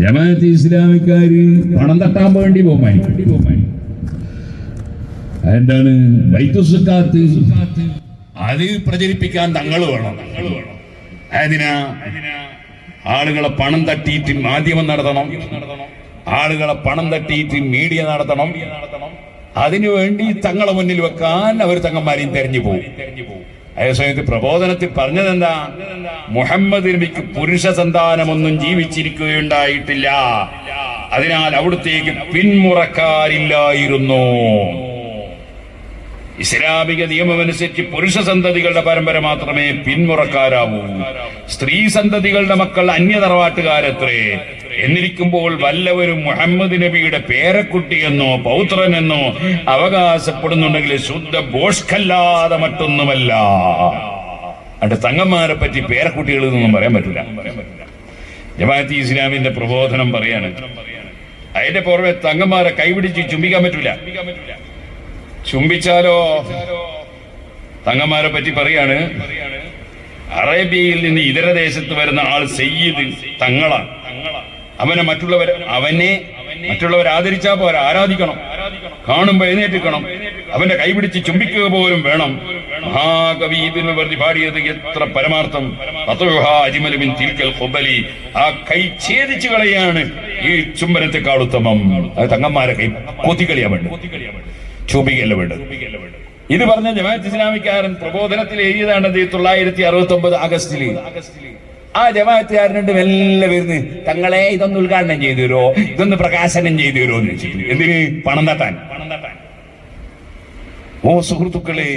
ജമാഅത്ത് ഇസ്ലാമിക്കാര് പണം തട്ടാൻ വേണ്ടി ബഹുമാനിക്കും. എന്താണ് ബൈത്തുസ്സക്കാത്ത് അത് പ്രചരിപ്പിക്കാൻ തങ്ങൾ വേണം. അതിനാ ആളുകളെ പണം തട്ടിയിട്ട് മാധ്യമം നടത്തണം, ആളുകളെ പണം തട്ടിയിട്ട് മീഡിയ നടത്തണം. അതിനുവേണ്ടി തങ്ങളെ മുന്നിൽ വെക്കാൻ അവർ തങ്ങന്മാരെയും തെരഞ്ഞു പോകും. അതേസമയത്ത് പ്രബോധനത്തിൽ പറഞ്ഞതെന്താ? മുഹമ്മദ് നബിക്ക് പുരുഷ സന്താനമൊന്നും ജീവിച്ചിരിക്കുകയുണ്ടായിട്ടില്ല, അതിനാൽ അവിടുത്തേക്ക് പിന്മുറക്കാരില്ലായിരുന്നു. ഇസ്ലാമിക നിയമമനുസരിച്ച് പുരുഷ സന്തതികളുടെ പരമ്പര മാത്രമേ പിന്മുറക്കാരാവൂ. സ്ത്രീ സന്തതികളുടെ മക്കൾ അന്യതറവാട്ടുകാരത്രേ. എന്നിരിക്കുമ്പോൾ വല്ലവരും മുഹമ്മദ് നബിയുടെ പേരക്കുട്ടിയെന്നോ പൗത്രനെന്നോ അവകാശപ്പെടുന്നുണ്ടെങ്കിൽ ശുദ്ധ ബോഷ്കല്ലാതെ മറ്റൊന്നുമല്ല. അത് തങ്ങന്മാരെ പറ്റി പേരക്കുട്ടികളിൽ നിന്നും പറയാൻ പറ്റില്ല. ജമാഅത്ത് ഇസ്ലാമിന്റെ പ്രബോധനം പറയാണ്, അതിന്റെ പുറമെ തങ്ങന്മാരെ കൈപിടിച്ച് ചുംബിക്കാൻ പറ്റൂല. ചുംബിച്ചാലോ? തങ്ങന്മാരെ പറ്റി പറയാണ്, അറേബ്യയിൽ നിന്ന് ഇതര ദേശത്ത് വരുന്ന ആൾ സയ്യിദ് തങ്ങളാണ്. അവനെ മറ്റുള്ളവർ ആദരിച്ചാ പോരാ, ആരാധിക്കണം. കാണുമ്പോ എഴുന്നേറ്റിക്കണം, അവന്റെ കൈപിടിച്ച് ചുംബിക്കുക പോലും വേണം. മഹാകവി ഇബ്നു വർദി പാടിയത് എത്ര പരമാർത്ഥം! ആ കൈ ഛേദിച്ചു കളയാണ് ഈ ചുംബനത്തെക്കാൾ ഉത്തമം. അത് തങ്ങന്മാരെ കൈ കൊത്തിക്കളിയാ വേണ്ടത്, ചുംബിക്കല്ല വേണ്ടത്. ഇത് പറഞ്ഞ ജമാഅത്ത് ഇസ്ലാമിക്കാരൻ പ്രബോധനത്തിൽ എഴുതിയതാണ് 1969 ആഗസ്റ്റില്. ആ ജമാഅത്തുകാരനുണ്ട് മെല്ലെ വരുന്ന്, തങ്ങളെ ഇതൊന്ന് ഉദ്ഘാടനം ചെയ്തു തരുമോ, ഇതൊന്ന് പ്രകാശനം ചെയ്തു തരുമോ എന്ന് വെച്ചിട്ട്. എന്തിന്? പണം തട്ടാൻ. ഓ സുഹൃത്തുക്കളെ,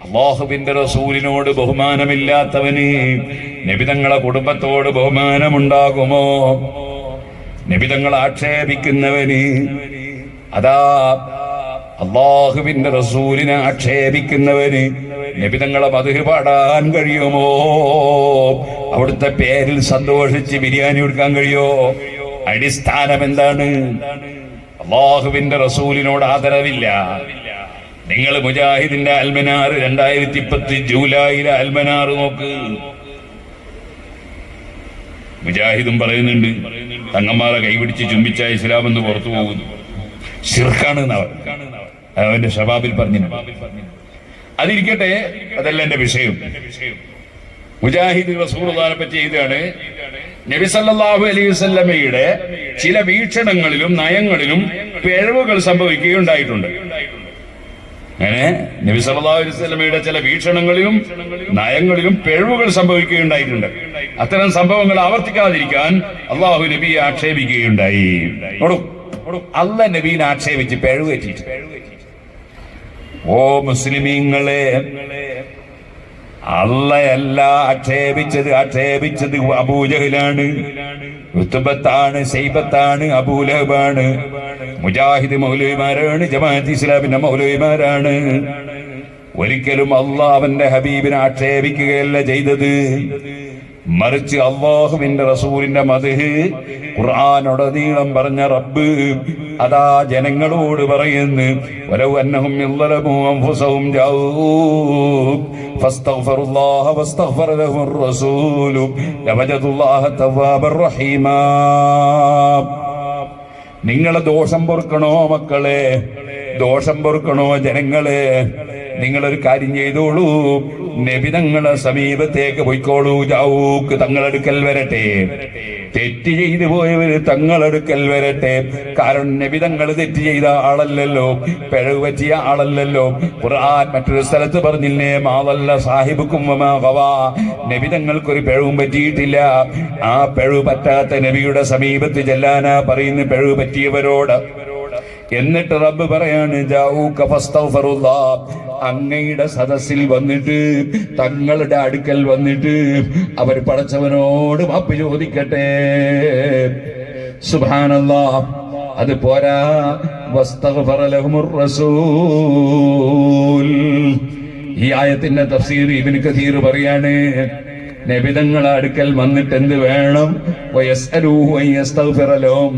അല്ലാഹുവിന്റെ റസൂലിനോട് ബഹുമാനമില്ലാത്തവന് നബിതങ്ങളെ കുടുംബത്തോട് ബഹുമാനമുണ്ടാകുമോ? നബിതങ്ങളെ ആക്ഷേപിക്കുന്നവന്, അതാ അല്ലാഹുവിന്റെ റസൂലിനെ ആക്ഷേപിക്കുന്നവന് നബിതങ്ങളെ മദ്ഹ് പാടാൻ കഴിയുമോ? അവിടുത്തെ പേരിൽ സന്തോഷിച്ച് ബിരിയാണി കൊടുക്കാൻ കഴിയോ? അടിസ്ഥാനം എന്താണ്? അല്ലാഹുവിന്റെ റസൂലിനോട് ആദരവില്ല. നിങ്ങൾ മുജാഹിദിന്റെ അൽമനാർ 2010 ജൂലൈയിലെ അൽമനാർ നോക്ക്. മുജാഹിദും പറയുന്നുണ്ട്, തങ്ങന്മാരെ കൈപിടിച്ച് ചുംബിച്ച ഇസ്ലാം എന്ന് പുറത്തു പോകുന്നു, ശിർക്കാണ് അവന്റെ ഷബാബിൽ പറഞ്ഞു. അതിരിക്കട്ടെ, അതല്ല എന്റെ വിഷയം. മുജാഹിദ് റസൂലുള്ളാഹിനെ പറ്റി എഴുതാണ്, നബി സല്ലല്ലാഹു അലൈഹി വസല്ലമയുടെ ചില വീക്ഷണങ്ങളിലും നയങ്ങളിലും പിഴവുകൾ സംഭവിക്കുകയുണ്ടായിട്ടുണ്ട്. അങ്ങനെ നബി സല്ലല്ലാഹു അലൈഹി വസല്ലമയുടെ ചില വീക്ഷണങ്ങളിലും നയങ്ങളിലും പിഴവുകൾ സംഭവിക്കുകയുണ്ടായിട്ടുണ്ട്. അത്തരം സംഭവങ്ങൾ ആവർത്തിക്കാതിരിക്കാൻ അള്ളാഹു നബിയെ ആക്ഷേപിക്കുകയുണ്ടായി. അല്ലാഹു നബീനെ ആക്ഷേപിച്ച് പിഴവ് പറ്റിയിട്ട്, ഓ മുസ്ലിമീങ്ങളെ, അള്ളയല്ല ആക്ഷേപിച്ചത് അബൂജഹലാണ്, ഉത്ബത്താണ്, സൈബത്താണ്, അബൂലഹബാണ്. മുജാഹിദ് മൗലവിമാരാണ്, ജമാഅത്ത് ഇസ്ലാമിന്റെ മൗലവിമാരാണ്. ഒരിക്കലും അള്ളാഹ് അവന്റെ ഹബീബിനെ ആക്ഷേപിക്കുകയല്ല ചെയ്തത്, മറിച്ച് അല്ലാഹുവിന്റെ റസൂലിന്റെ മദ്ഹ് ഖുർആനോടനീളം പറഞ്ഞ റബ്ബ് അതാ ജനങ്ങളോട് പറയുന്നു, വലൗ അന്നഹും യളമൂ അൻഫുസഹും ജാഊ ഫസ്തഗ്ഫിറുല്ലാഹ വസ്തഗ്ഫറ ലഹുർ റസൂലു ലവജദുല്ലാഹ തവ്വാബർ റഹീമാ. നിങ്ങളെ ദോഷം പൊറുക്കണോ മക്കളെ, ദോഷം പൊറുക്കണോ ജനങ്ങളെ, നിങ്ങളൊരു കാര്യം ചെയ്തോളൂ, നബിതങ്ങളെ സമീപത്തേക്ക് പോയിക്കോളൂ. ജാഊക്ക് തങ്ങളെടുക്കൽ വരട്ടെ. തെറ്റ് ചെയ്തു പോയവര് തങ്ങളെടുക്കൽ വരട്ടെ. കാരണം നബിതങ്ങൾ തെറ്റ് ചെയ്ത ആളല്ലല്ലോ, പിഴവ് പറ്റിയ ആളല്ലല്ലോ. ഖുർആൻ മറ്റൊരു സ്ഥലത്ത് പറഞ്ഞില്ലേ, മാവല്ല സാഹിബുക്കും വമാ ഗവാ, നബിതങ്ങൾക്കൊരു പിഴവും പറ്റിയിട്ടില്ല. ആ പിഴവ് പറ്റാത്ത നബിയുടെ സമീപത്ത് ചെല്ലാനാ പറയുന്ന പിഴവ് പറ്റിയവരോട്. എന്നിട്ട് റബ്ബ് പറയാണ്, ജാഊക ഫസ്തഗ്ഫിറുല്ലാഹ്, അങ്ങയുടെ സദസ്സിൽ വന്നിട്ട് തങ്ങളുടെ അടുക്കൽ വന്നിട്ട് അവർ പടച്ചവനോട് മാപ്പ് ചോദിക്കട്ടെ. സുബ്ഹാനല്ലാഹ്. അത് പോരാ, വസ്തഗ്ഫറ ലഹുർ റസൂൽ. ഈ ആയത്തിന്റെ തഫ്സീർ ഇബ്നു കസീർ പറയാണ്, നബിതങ്ങളെ അടുക്കൽ വന്നിട്ട് എന്ത് വേണം? വയസ്അലൂഹു അൻ യസ്തഗ്ഫിറ ലഹും,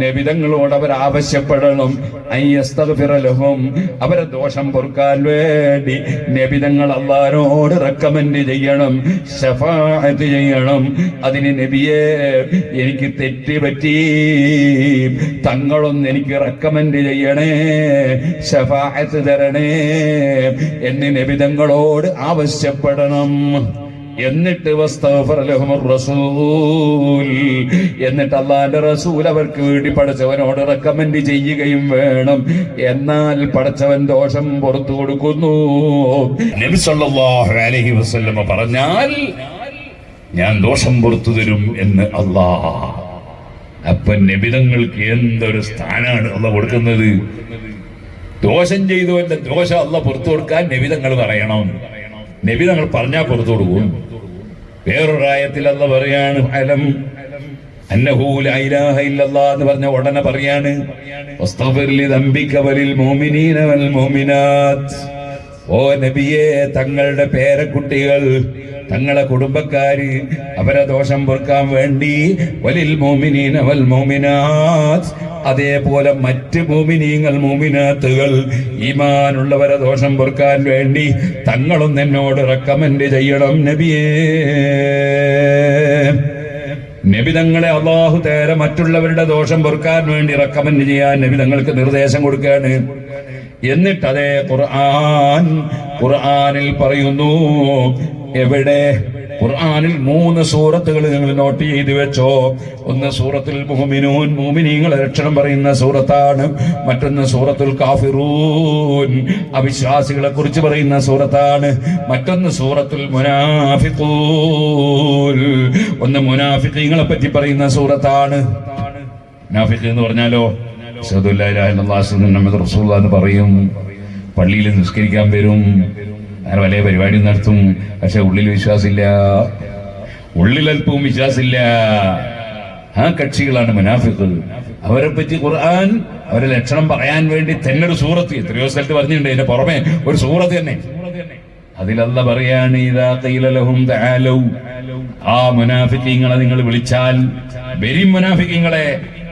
നബി തങ്ങളോട് അവർ ആവശ്യപ്പെടണം, അൻ യസ്തഗ്ഫിറ ലഹും, അവരെ ദോഷം പൊറുക്കാൻ വേണ്ടി നബി തങ്ങൾ അല്ലാഹുവോട് റെക്കമെൻഡ് ചെയ്യണം, ശഫാഅത്ത് ചെയ്യണം. അതിന് നബിയെ എനിക്ക് തെറ്റ് പറ്റി, തങ്ങളൊന്ന് എനിക്ക് റെക്കമെൻഡ് ചെയ്യണേ, ശഫാഅത്ത് തരണേ എന്ന് നബി തങ്ങളോട് ആവശ്യപ്പെടണം. എന്നിട്ട് എന്നിട്ട് അള്ളാന്റെ റസൂൽ അവർക്ക് വേണ്ടി പടച്ചവനോട് റെക്കമെൻഡ് ചെയ്യുകയും വേണം. എന്നാൽ പടച്ചവൻ ദോഷം പുറത്തു കൊടുക്കുന്നു. നബി സല്ലല്ലാഹു അലൈഹി വസല്ലം പറഞ്ഞാൽ ഞാൻ ദോഷം പുറത്തു തരും എന്ന് അല്ലാഹ്. അപ്പൊ നബിതങ്ങൾക്ക് എന്തൊരു സ്ഥാനാണ് അല്ലാഹ് കൊടുക്കുന്നത്. ദോഷം ചെയ്തവന്റെ ദോഷം അല്ലാഹ് പുറത്തു കൊടുക്കാൻ നബിതങ്ങൾ പറയണം. നബിതങ്ങൾ പറഞ്ഞാൽ പുറത്തു കൊടുക്കും. വേറൊരായത്തിൽ അല്ലാഹ് പറയാണ്, അലം അന്നഹു ലാ ഇലാഹ ഇല്ലല്ലാഹ് എന്ന് പറഞ്ഞ ഉടനെ പറയാണ്, വസ്തഗ്ഫിർ ലിദംബിക വലിൽ മുഅ്മിനീന വൽ മുഅ്മിനാത്ത്. ഓ നബിയെ, തങ്ങളുടെ പേരക്കുട്ടികൾ, തങ്ങളെ കുടുംബക്കാര്, അവരെ ദോഷം പൊറുക്കാൻ വേണ്ടി വലിൽ മുഅ്മിനീന വൽ മുഅ്മിനാത്ത്, അതേപോലെ മറ്റ് മുഅ്മിനീങ്ങൾ മുഅ്മിനാത്തുകൾ, ഈമാനുള്ളവരെ ദോഷം പൊറുക്കാൻ വേണ്ടി തങ്ങളും എന്നോട് റെക്കമെൻഡ് ചെയ്യണം നബിയേ. നബി തങ്ങളെ അല്ലാഹു തആല മറ്റുള്ളവരുടെ ദോഷം പൊറുക്കാൻ വേണ്ടി റെക്കമെൻഡ് ചെയ്യാൻ നബി തങ്ങൾക്ക് നിർദ്ദേശം കൊടുക്കുകയാണ്. എന്നിട്ട് അതേ ഖുർആനിൽ പറയുന്നു. എവിടെ? ഖുർആനിൽ 3 സൂറത്തുകൾ നിങ്ങൾ നോട്ട് ചെയ്തു വെച്ചോ. ഒന്ന് സൂറത്തുൽ മുഅ്മിനൂൻ, മുഅ്മിനീങ്ങളെ ലക്ഷണം പറയുന്ന സൂറത്താണ്. മറ്റൊന്ന് സൂറത്തുൽ കാഫിറൂൻ, അവിശ്വാസികളെ കുറിച്ച് പറയുന്ന സൂറത്താണ്. മറ്റൊന്ന് സൂറത്തുൽ മുനാഫിഖൂൻ, ഒന്ന് മുനാഫിഖീങ്ങളെ പറ്റി പറയുന്ന സൂറത്താണ്. മുനാഫിഖ് എന്ന് പറഞ്ഞാലോ അശ്ഹദു അല്ലാ ഇലാഹ ഇല്ലല്ലാഹു മുഹമ്മദുർ റസൂലുള്ളാഹ് എന്ന് പറയും, പള്ളിയിൽ നിസ്കരിക്കാൻ വരും, അങ്ങനെ വലിയ പരിപാടി നടത്തും, പക്ഷെ ഉള്ളിൽ വിശ്വാസമില്ല, ഉള്ളിൽ അല്പവും വിശ്വാസമില്ല. ആ കക്ഷികളാണ് മുനാഫിഖ്. അവരെ പറ്റി ഖുർആൻ അവരെ ലക്ഷണം പറയാൻ വേണ്ടി തന്നെ ഒരു സൂറത്ത് എത്രയോ സ്ഥലത്ത് പറഞ്ഞിട്ടുണ്ട്. ഇതിന്റെ പുറമെ ഒരു സൂറത്ത് തന്നെ. അതിലല്ല പറയാണ്, ഇദാ ഖീല ലഹും തആലൂ, ആ മുനാഫിഖീങ്ങളെ നിങ്ങൾ വിളിച്ചാൽ, വരും മുനാഫിഖീങ്ങളെ,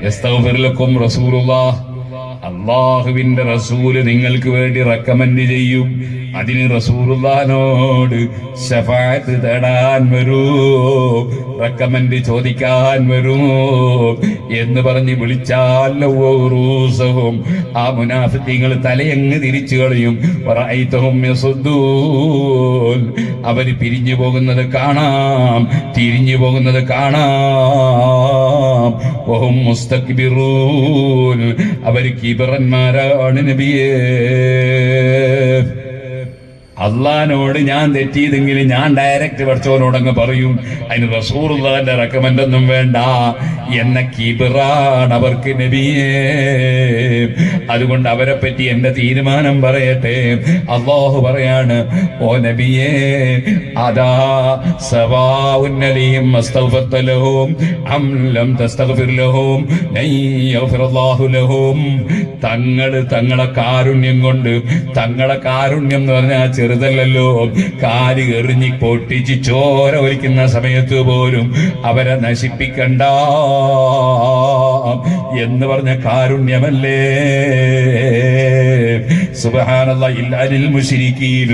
യസ്തഗ്ഫിർ ലക്കും റസൂലുള്ളാഹ്, അല്ലാഹുവിന്റെ റസൂല് നിങ്ങൾക്ക് വേണ്ടി റെക്കമെൻഡ് ചെയ്യും. അതിന് റസൂലുള്ളാഹിനോട് ശഫാഅത്ത് തേടാൻ വരൂ, റെക്കമെൻഡ് ചോദിക്കാൻ വരൂ എന്ന് പറഞ്ഞ് വിളിച്ചാൽ റൂസഹും, ആ മുനാഫിഖീങ്ങൾ തലയങ്ങ് തിരിച്ചു കളയും. വറഅയ്തഹും യസുദ്ദൂൻ, അവര് പിരിഞ്ഞു പോകുന്നത് കാണാം, തിരിഞ്ഞു പോകുന്നത് കാണാം. വഹും മുസ്തക്ബിറൂൻ, അവര് കിബറന്മാരാണ് നബിയേ. അള്ളാനോട് ഞാൻ തെറ്റിയതെങ്കിൽ ഞാൻ ഡയറക്റ്റ് പഠിച്ചവനോടങ്ങ് പറയും, അതിന് റസൂലുള്ളാഹിന്റെ റെക്കമെൻഡ് ഒന്നും വേണ്ട എന്ന കിബറാണ് അവർക്ക് നബിയേ. അതുകൊണ്ട് അവരെ പറ്റി എന്റെ തീരുമാനം പറയട്ടെ. അല്ലാഹു പറയാണ്, ഓ നബിയേ, അദാ സവാഉൻ അലൈഹിം അസ്തഗ്ഫർത ലഹും അം ലം തസ്തഗ്ഫിർ ലഹും ലൻ യഗ്ഫിറല്ലാഹു ലഹും. തങ്ങളെ കാരുണ്യം കൊണ്ട്, തങ്ങളെ കാരുണ്യം എന്ന് പറഞ്ഞാൽ ചെറുതല്ലോ, കാല് എറിഞ്ഞി പൊട്ടിച്ച് ചോര ഒലിക്കുന്ന സമയത്ത് പോലും അവരെ നശിപ്പിക്കണ്ട എന്ന് പറഞ്ഞ കാരുണ്യമല്ലേ. സുബ്ഹാനല്ലാഹ്. ഇല്ലാലിൽ മുശ്രിക്കീൻ,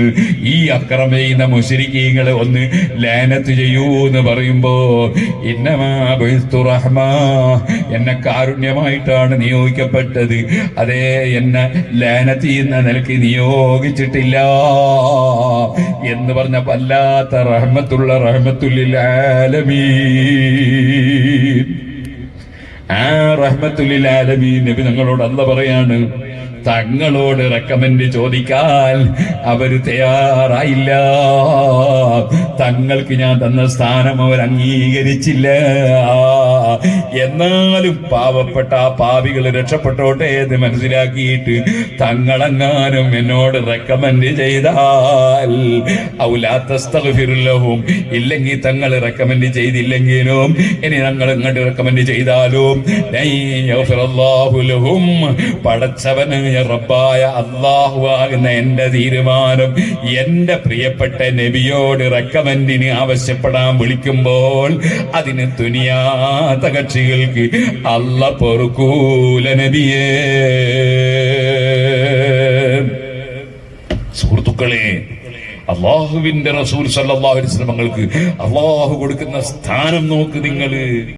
ഈ അക്രമം ചെയ്യുന്ന മുശ്രിക്കീങ്ങളെ ഒന്ന് ലാനത്ത് ചെയ്യൂ എന്ന് പറയുമ്പോ, ഇന്നമാ ബുഇസ്തു റഹ്മാ, എന്നെ കാരുണ്യമായിട്ടാണ് നിയോഗിക്കപ്പെട്ടത്, അതേ എന്നെ ലാനത്ത് ചെയ്യുന്ന നിലയ്ക്ക് നിയോഗിച്ചിട്ടില്ല എന്ന് പറഞ്ഞ വല്ലാത്ത റഹ്മത്തുള്ള റഹ്മത്തുല്ലിൽ ആലമീൻ. ആ റഹ്മത്തുല്ലിൽ ആലമീൻ നബി തങ്ങളോട് അല്ലാഹ് പറയാണ്, തങ്ങളോട് റെക്കമെൻഡ് ചോദിക്കാൻ അവര് തയ്യാറായില്ല. തങ്ങൾക്ക് ഞാൻ തന്ന സ്ഥാനം അവർ അംഗീകരിച്ചില്ല എന്നാലും പാവപ്പെട്ട ആ പാപികൾ രക്ഷപ്പെട്ടോട്ടെ എന്ന് മനസ്സിലാക്കിയിട്ട് തങ്ങളെങ്ങാനും എന്നോട് റെക്കമെൻഡ് ചെയ്താൽ ഔലാത്തസ്തഗ്ഫിറുലഹും, ഇല്ലെങ്കിൽ തങ്ങൾ റെക്കമെൻഡ് ചെയ്തില്ലെങ്കിലും ഇനി ഞങ്ങൾ ഇങ്ങോട്ട് റെക്കമെൻഡ് ചെയ്താലും പടച്ചവനായ റബ്ബായ അല്ലാഹു ആകുന്ന എന്റെ തീരുമാനം എന്റെ പ്രിയപ്പെട്ട നബിയോട് റെക്കമെൻഡിന് ആവശ്യപ്പെടാൻ വിളിക്കുമ്പോൾ അതിന് തുനിയാത്ത കക്ഷികൾക്ക് അല്ല പൊറുക്കൂല നബിയേ. സുഹൃത്തുക്കളെ, അള്ളാഹുവിന്റെ റസൂൽ സല്ലല്ലാഹു അലൈഹി വസല്ലം തങ്ങൾക്ക് അള്ളാഹു കൊടുക്കുന്ന സ്ഥാനം നോക്ക് നിങ്ങൾ.